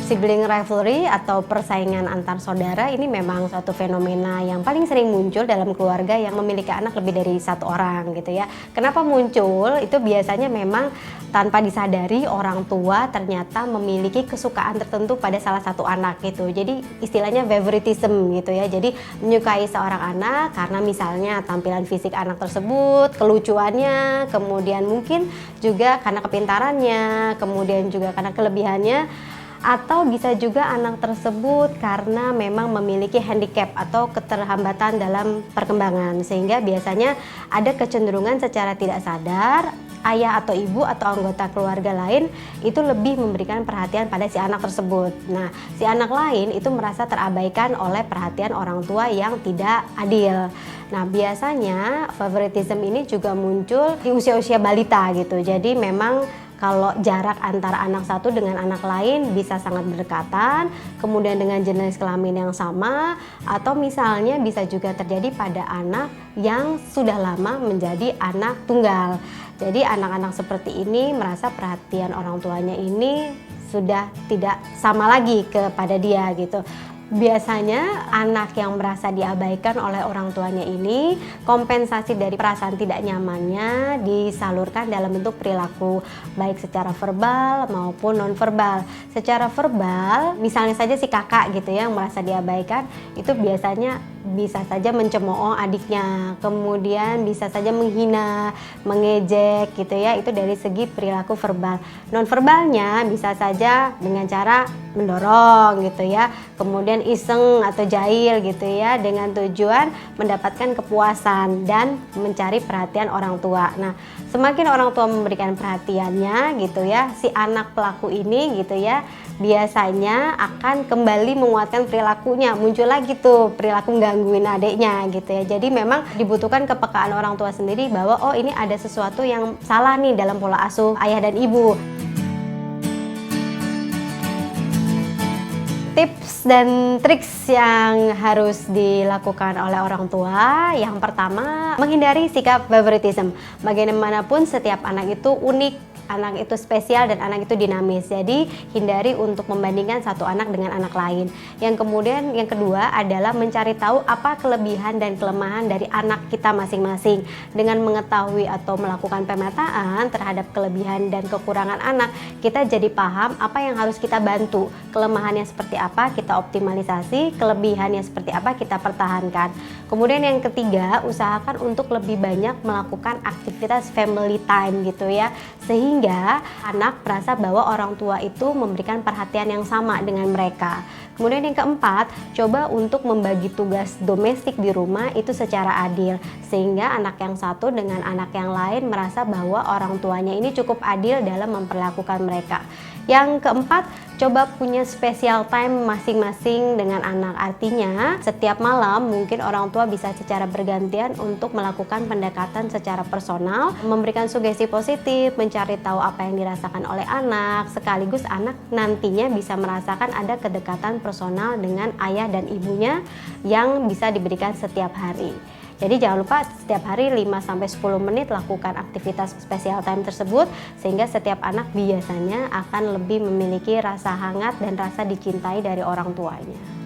Sibling rivalry atau persaingan antar saudara ini memang suatu fenomena yang paling sering muncul dalam keluarga yang memiliki anak lebih dari satu orang gitu ya. Kenapa muncul? Itu biasanya memang tanpa disadari orang tua ternyata memiliki kesukaan tertentu pada salah satu anak gitu. Jadi istilahnya favoritism gitu ya. Jadi menyukai seorang anak karena misalnya tampilan fisik anak tersebut, kelucuannya, kemudian mungkin juga karena kepintarannya, kemudian juga karena kelebihannya, atau bisa juga anak tersebut karena memang memiliki handicap atau keterhambatan dalam perkembangan, sehingga biasanya ada kecenderungan secara tidak sadar ayah atau ibu atau anggota keluarga lain itu lebih memberikan perhatian pada si anak tersebut. Nah, si anak lain itu merasa terabaikan oleh perhatian orang tua yang tidak adil. Nah, biasanya favoritism ini juga muncul di usia-usia balita gitu. Jadi memang kalau jarak antara anak satu dengan anak lain bisa sangat berdekatan, kemudian dengan jenis kelamin yang sama, atau misalnya bisa juga terjadi pada anak yang sudah lama menjadi anak tunggal. Jadi anak-anak seperti ini merasa perhatian orang tuanya ini sudah tidak sama lagi kepada dia gitu. Biasanya anak yang merasa diabaikan oleh orang tuanya ini, kompensasi dari perasaan tidak nyamannya disalurkan dalam bentuk perilaku, baik secara verbal maupun nonverbal. Secara verbal, misalnya saja si kakak gitu ya yang merasa diabaikan, itu biasanya bisa saja mencemooh adiknya, kemudian bisa saja menghina, mengejek gitu ya, itu dari segi perilaku verbal. Nonverbalnya bisa saja dengan cara mendorong gitu ya, kemudian iseng atau jahil gitu ya, dengan tujuan mendapatkan kepuasan dan mencari perhatian orang tua. Nah, semakin orang tua memberikan perhatiannya gitu ya, si anak pelaku ini gitu ya biasanya akan kembali menguatkan perilakunya, muncul lagi tuh perilaku gangguin adiknya gitu ya. Jadi memang dibutuhkan kepekaan orang tua sendiri bahwa oh ini ada sesuatu yang salah nih dalam pola asuh ayah dan ibu. Tips dan triks yang harus dilakukan oleh orang tua, yang pertama menghindari sikap favoritism. Bagaimanapun setiap anak itu unik, anak itu spesial dan anak itu dinamis. Jadi hindari untuk membandingkan satu anak dengan anak lain. Yang kemudian yang kedua adalah mencari tahu apa kelebihan dan kelemahan dari anak kita masing-masing. Dengan mengetahui atau melakukan pemetaan terhadap kelebihan dan kekurangan anak, kita jadi paham apa yang harus kita bantu. Kelemahannya seperti apa kita optimalisasi, kelebihannya seperti apa kita pertahankan. Kemudian yang ketiga, usahakan untuk lebih banyak melakukan aktivitas family time gitu ya, sehingga anak merasa bahwa orang tua itu memberikan perhatian yang sama dengan mereka. Kemudian yang keempat, coba untuk membagi tugas domestik di rumah itu secara adil, sehingga anak yang satu dengan anak yang lain merasa bahwa orang tuanya ini cukup adil dalam memperlakukan mereka. Yang keempat, coba punya special time masing-masing dengan anak. Artinya, setiap malam mungkin orang tua bisa secara bergantian untuk melakukan pendekatan secara personal, memberikan sugesti positif, mencari tahu apa yang dirasakan oleh anak, sekaligus anak nantinya bisa merasakan ada kedekatan personal dengan ayah dan ibunya yang bisa diberikan setiap hari. Jadi jangan lupa setiap hari 5-10 menit lakukan aktivitas special time tersebut, sehingga setiap anak biasanya akan lebih memiliki rasa hangat dan rasa dicintai dari orang tuanya.